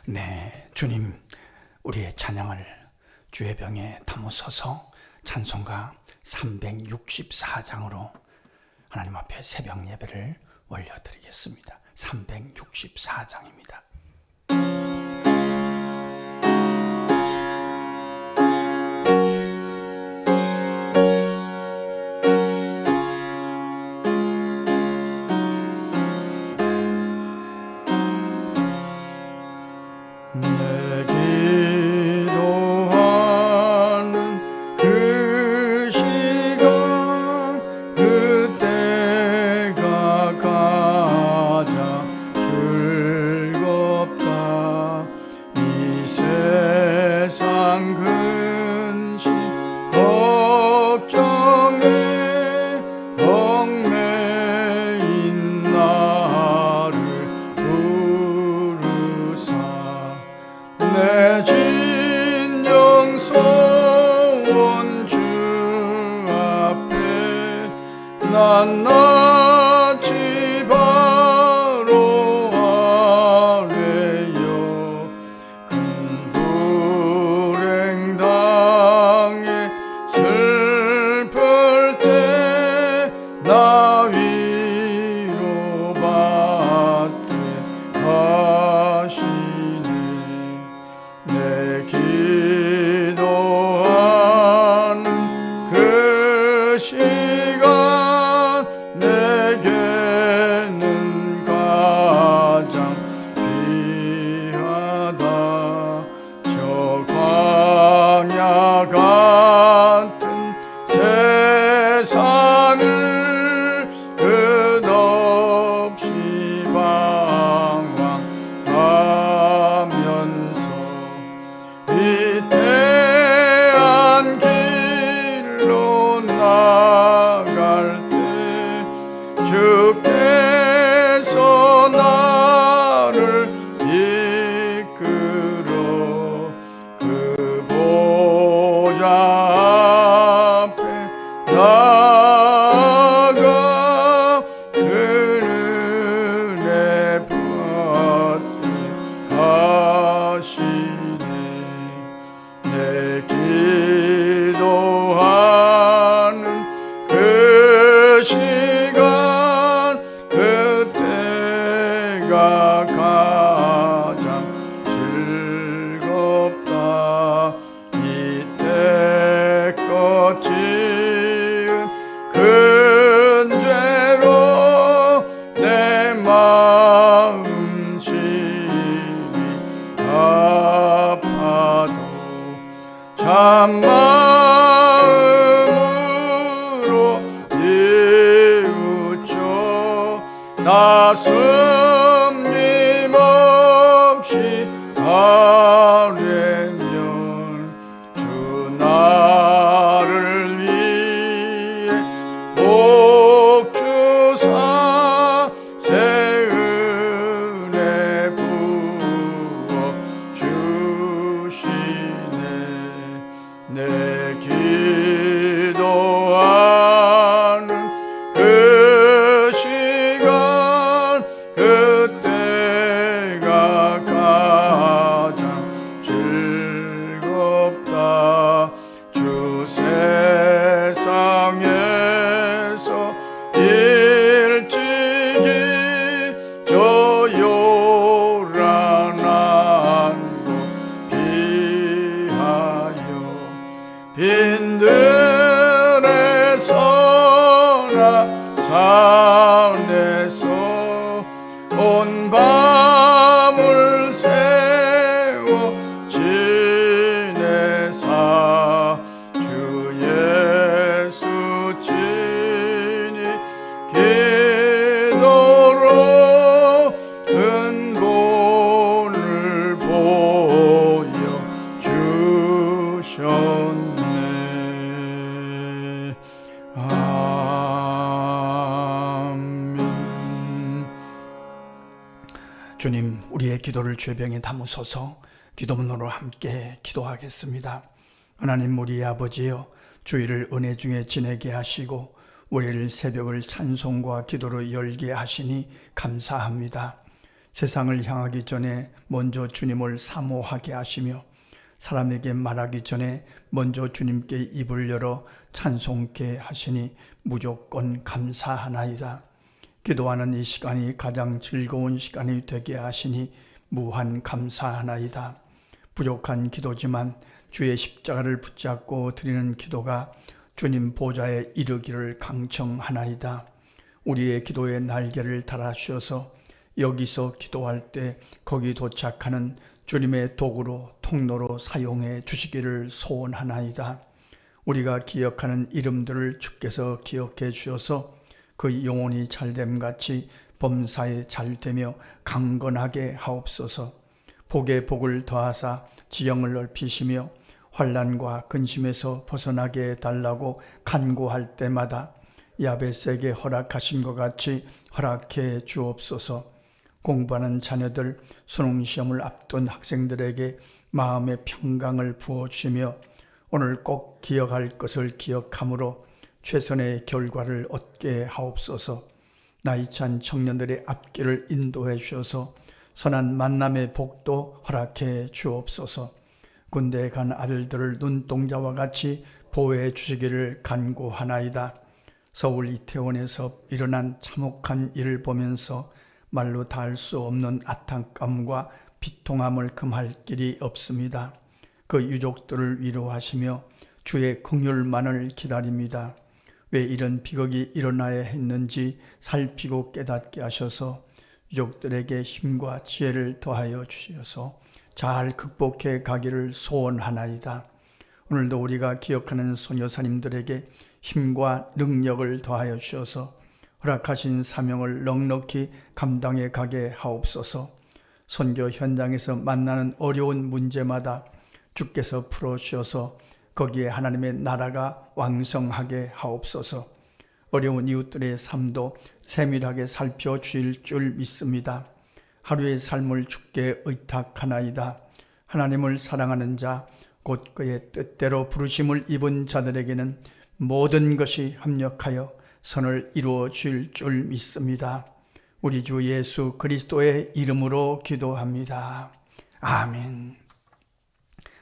네, 주님, 우리의 찬양을 주의 병에 담으소서. 찬송가 364장으로 하나님 앞에 새벽 예배를 올려드리겠습니다. 364장입니다. 낱낱이 바로 아래여 큰 불행 당해 슬플 때 나 위로 받게 하시네. 내 기도하는 그 시간 내게는 가장 귀하다. 저 광야 같은 세상을 끝없이 방황하면서 위태한 길로 나갈 때 주께서 나를 이끌어 그 보좌 앞에 나아가 그 은혜 받게 하시네. 내 기도하는 그 시간 그때가 가장 즐겁다. 이때껏 지은 큰 죄로 내 마음 심히 아파도 참마음으로 뉘우쳐 나 숨김없이 아뢰면 주 나를 위해 복 주사 새 은혜 부어 주시네. 내 기도하는 그 시간 그때가 가장 즐겁다. 주 세상에서 일찍이 저 요란한 곳 피하여 빈들에서나 산에서 온 밤을 새워 지내사 주 예수 친히 기도로 근본을 보여 주셨네. 아멘. 주님, 우리의 기도를 주의 병에 담으소서. 기도문으로 함께 기도하겠습니다. 하나님 우리 아버지여, 주일을 은혜 중에 지내게 하시고 우리를 새벽을 찬송과 기도로 열게 하시니 감사합니다. 세상을 향하기 전에 먼저 주님을 사모하게 하시며 사람에게 말하기 전에 먼저 주님께 입을 열어 찬송케 하시니 무조건 감사하나이다. 기도하는 이 시간이 가장 즐거운 시간이 되게 하시니 무한 감사하나이다. 부족한 기도지만 주의 십자가를 붙잡고 드리는 기도가 주님 보좌에 이르기를 강청하나이다. 우리의 기도의 날개를 달아주셔서 여기서 기도할 때 거기 도착하는 주님의 도구로 통로로 사용해 주시기를 소원하나이다. 우리가 기억하는 이름들을 주께서 기억해 주셔서 그 영혼이 잘됨같이 범사에 잘되며 강건하게 하옵소서. 복에 복을 더하사 지형을 넓히시며 환난과 근심에서 벗어나게 해달라고 간구할 때마다 야베스에게 허락하신 것 같이 허락해 주옵소서. 공부하는 자녀들, 수능시험을 앞둔 학생들에게 마음의 평강을 부어주시며 오늘 꼭 기억할 것을 기억함으로 최선의 결과를 얻게 하옵소서. 나이찬 청년들의 앞길을 인도해 주셔서 선한 만남의 복도 허락해 주옵소서. 군대에 간 아들들을 눈동자와 같이 보호해 주시기를 간구하나이다. 서울 이태원에서 일어난 참혹한 일을 보면서 말로 닿을 수 없는 안타까움과 비통함을 금할 길이 없습니다. 그 유족들을 위로하시며 주의 긍휼만을 기다립니다. 왜 이런 비극이 일어나야 했는지 살피고 깨닫게 하셔서 유족들에게 힘과 지혜를 더하여 주셔서 잘 극복해 가기를 소원하나이다. 오늘도 우리가 기억하는 선교사님들에게 힘과 능력을 더하여 주셔서 허락하신 사명을 넉넉히 감당해 가게 하옵소서. 선교 현장에서 만나는 어려운 문제마다 주께서 풀어주셔서 거기에 하나님의 나라가 왕성하게 하옵소서. 어려운 이웃들의 삶도 세밀하게 살펴주실 줄 믿습니다. 하루의 삶을 주께 의탁하나이다. 하나님을 사랑하는 자, 곧 그의 뜻대로 부르심을 입은 자들에게는 모든 것이 합력하여 선을 이루어 줄 줄 믿습니다. 우리 주 예수 그리스도의 이름으로 기도합니다. 아멘.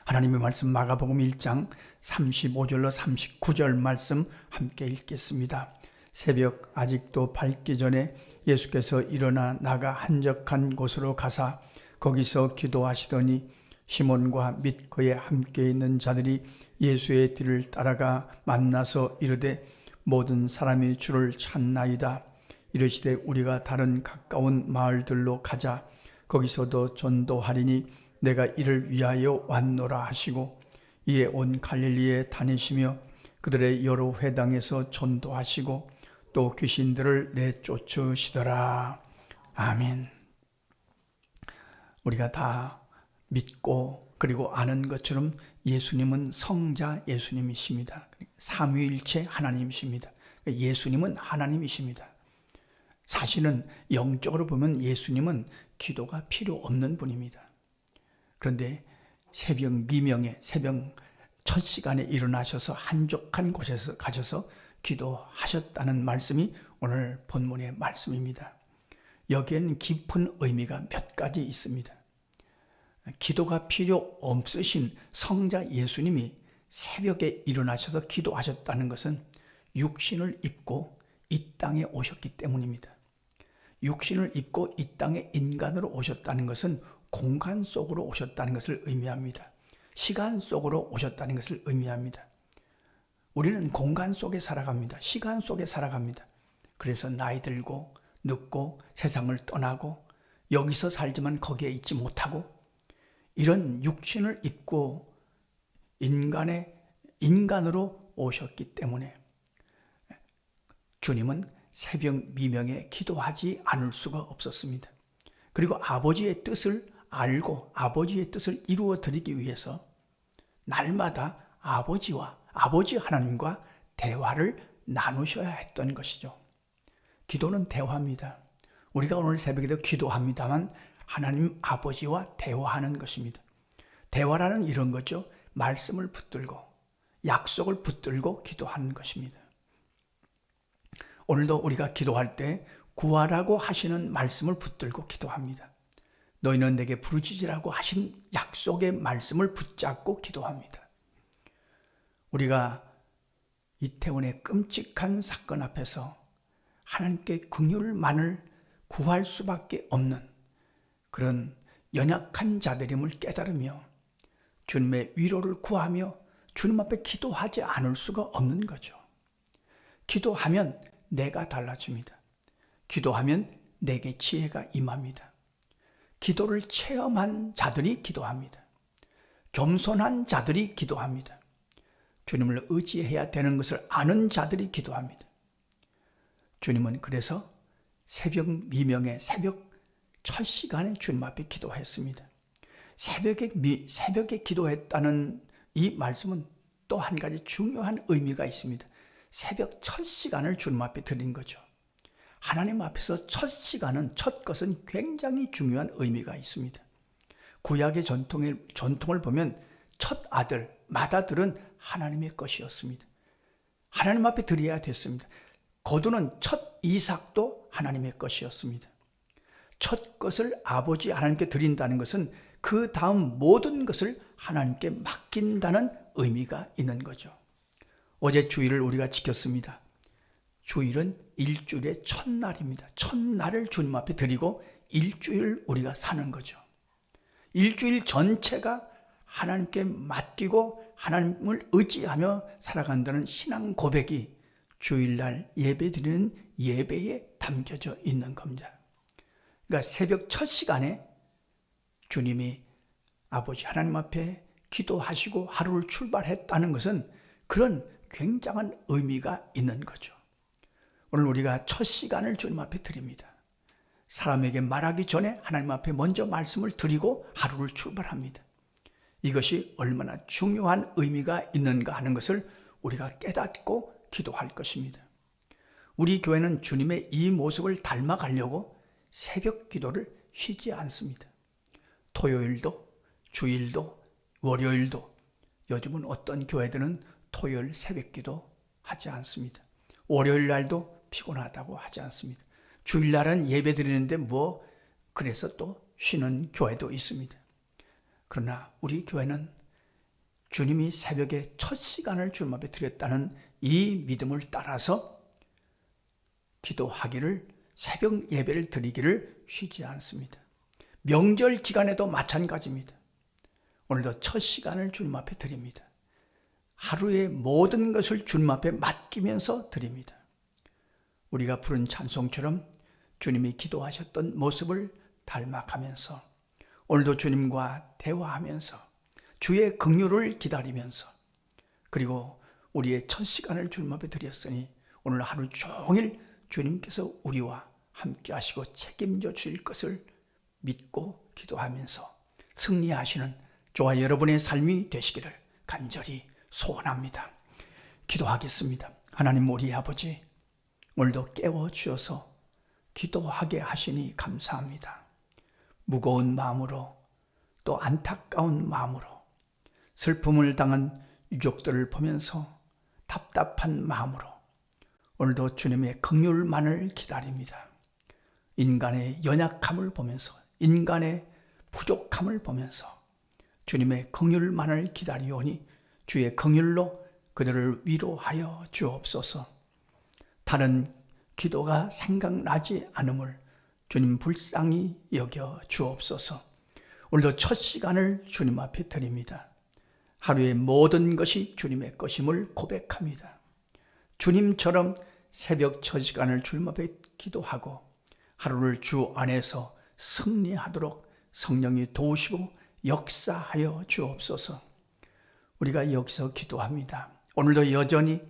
하나님의 말씀 마가복음 1장 35절로 39절 말씀 함께 읽겠습니다. 새벽 아직도 밝기 전에 예수께서 일어나 나가 한적한 곳으로 가사 거기서 기도하시더니 시몬과 및 그에 함께 있는 자들이 예수의 뒤를 따라가 만나서 이르되 모든 사람이 주를 찾나이다. 이르시되 우리가 다른 가까운 마을들로 가자. 거기서도 전도하리니 내가 이를 위하여 왔노라 하시고 이에 온 갈릴리에 다니시며 그들의 여러 회당에서 전도하시고 또 귀신들을 내쫓으시더라. 아멘. 우리가 다 믿고 그리고 아는 것처럼 예수님은 성자 예수님이십니다. 삼위일체 하나님이십니다. 예수님은 하나님이십니다. 사실은 영적으로 보면 예수님은 기도가 필요 없는 분입니다. 그런데 새벽 미명에 새벽 첫 시간에 일어나셔서 한적한 곳에서 가셔서 기도하셨다는 말씀이 오늘 본문의 말씀입니다. 여기에는 깊은 의미가 몇 가지 있습니다. 기도가 필요 없으신 성자 예수님이 새벽에 일어나셔서 기도하셨다는 것은 육신을 입고 이 땅에 오셨기 때문입니다. 육신을 입고 이 땅에 인간으로 오셨다는 것은 공간 속으로 오셨다는 것을 의미합니다. 시간 속으로 오셨다는 것을 의미합니다. 우리는 공간 속에 살아갑니다. 시간 속에 살아갑니다. 그래서 나이 들고 늙고 세상을 떠나고 여기서 살지만 거기에 있지 못하고 이런 육신을 입고 인간으로 오셨기 때문에 주님은 새벽 미명에 기도하지 않을 수가 없었습니다. 그리고 아버지의 뜻을 알고 아버지의 뜻을 이루어 드리기 위해서 날마다 아버지 하나님과 대화를 나누셔야 했던 것이죠. 기도는 대화입니다. 우리가 오늘 새벽에도 기도합니다만 하나님 아버지와 대화하는 것입니다. 대화라는 이런 거죠. 말씀을 붙들고 약속을 붙들고 기도하는 것입니다. 오늘도 우리가 기도할 때 구하라고 하시는 말씀을 붙들고 기도합니다. 너희는 내게 부르짖으라고 하신 약속의 말씀을 붙잡고 기도합니다. 우리가 이태원의 끔찍한 사건 앞에서 하나님께 긍휼만을 구할 수밖에 없는 그런 연약한 자들임을 깨달으며 주님의 위로를 구하며 주님 앞에 기도하지 않을 수가 없는 거죠. 기도하면 내가 달라집니다. 기도하면 내게 지혜가 임합니다. 기도를 체험한 자들이 기도합니다. 겸손한 자들이 기도합니다. 주님을 의지해야 되는 것을 아는 자들이 기도합니다. 주님은 그래서 새벽 미명의 새벽 첫 시간에 주님 앞에 기도했습니다. 새벽에 기도했다는 이 말씀은 또 한 가지 중요한 의미가 있습니다. 새벽 첫 시간을 주님 앞에 드린 거죠. 하나님 앞에서 첫 시간은, 첫 것은 굉장히 중요한 의미가 있습니다. 구약의 전통을 보면 첫 아들, 맏아들은 하나님의 것이었습니다. 하나님 앞에 드려야 됐습니다. 거두는 첫 이삭도 하나님의 것이었습니다. 첫 것을 아버지 하나님께 드린다는 것은 그 다음 모든 것을 하나님께 맡긴다는 의미가 있는 거죠. 어제 주일을 우리가 지켰습니다. 주일은 일주일의 첫날입니다. 첫날을 주님 앞에 드리고 일주일 우리가 사는 거죠. 일주일 전체가 하나님께 맡기고 하나님을 의지하며 살아간다는 신앙 고백이 주일날 예배 드리는 예배에 담겨져 있는 겁니다. 그러니까 새벽 첫 시간에 주님이 아버지 하나님 앞에 기도하시고 하루를 출발했다는 것은 그런 굉장한 의미가 있는 거죠. 오늘 우리가 첫 시간을 주님 앞에 드립니다. 사람에게 말하기 전에 하나님 앞에 먼저 말씀을 드리고 하루를 출발합니다. 이것이 얼마나 중요한 의미가 있는가 하는 것을 우리가 깨닫고 기도할 것입니다. 우리 교회는 주님의 이 모습을 닮아가려고 새벽 기도를 쉬지 않습니다. 토요일도, 주일도, 월요일도, 요즘은 어떤 교회들은 토요일 새벽 기도 하지 않습니다. 월요일 날도 피곤하다고 하지 않습니다. 주일날은 예배 드리는데 그래서 또 쉬는 교회도 있습니다. 그러나 우리 교회는 주님이 새벽에 첫 시간을 주님 앞에 드렸다는 이 믿음을 따라서 기도하기를, 새벽 예배를 드리기를 쉬지 않습니다. 명절 기간에도 마찬가지입니다. 오늘도 첫 시간을 주님 앞에 드립니다. 하루의 모든 것을 주님 앞에 맡기면서 드립니다. 우리가 부른 찬송처럼 주님이 기도하셨던 모습을 닮아가면서 오늘도 주님과 대화하면서 주의 긍휼을 기다리면서 그리고 우리의 첫 시간을 주님 앞에 드렸으니 오늘 하루 종일 주님께서 우리와 함께 하시고 책임져 주실 것을 믿고 기도하면서 승리하시는 저와 여러분의 삶이 되시기를 간절히 소원합니다. 기도하겠습니다. 하나님 우리 아버지, 오늘도 깨워주셔서 기도하게 하시니 감사합니다. 무거운 마음으로 또 안타까운 마음으로 슬픔을 당한 유족들을 보면서 답답한 마음으로 오늘도 주님의 긍휼만을 기다립니다. 인간의 연약함을 보면서, 인간의 부족함을 보면서 주님의 긍휼만을 기다리오니 주의 긍휼로 그들을 위로하여 주옵소서. 다른 기도가 생각나지 않음을 주님 불쌍히 여겨 주옵소서. 오늘도 첫 시간을 주님 앞에 드립니다. 하루의 모든 것이 주님의 것임을 고백합니다. 주님처럼 새벽 첫 시간을 주님 앞에 기도하고 하루를 주 안에서 승리하도록 성령이 도우시고 역사하여 주옵소서. 우리가 여기서 기도합니다. 오늘도 여전히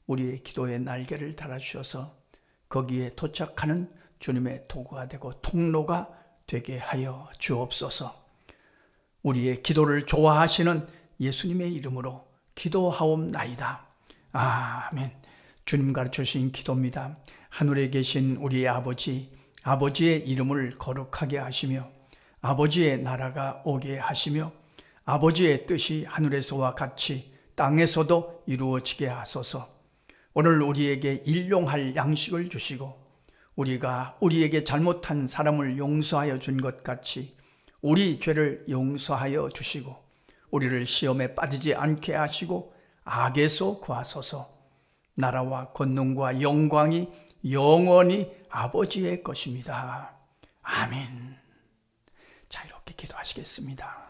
우리의 기도의 날개를 달아주셔서 거기에 도착하는 주님의 도구가 되고 통로가 되게 하여 주옵소서. 우리의 기도를 좋아하시는 예수님의 이름으로 기도하옵나이다. 아멘. 주님 가르쳐주신 기도입니다. 하늘에 계신 우리 아버지, 아버지의 이름을 거룩하게 하시며 아버지의 나라가 오게 하시며 아버지의 뜻이 하늘에서와 같이 땅에서도 이루어지게 하소서. 오늘 우리에게 일용할 양식을 주시고 우리가 우리에게 잘못한 사람을 용서하여 준 것 같이 우리 죄를 용서하여 주시고 우리를 시험에 빠지지 않게 하시고 악에서 구하소서. 나라와 권능과 영광이 영원히 아버지의 것입니다. 아멘. 자, 이렇게 기도하시겠습니다.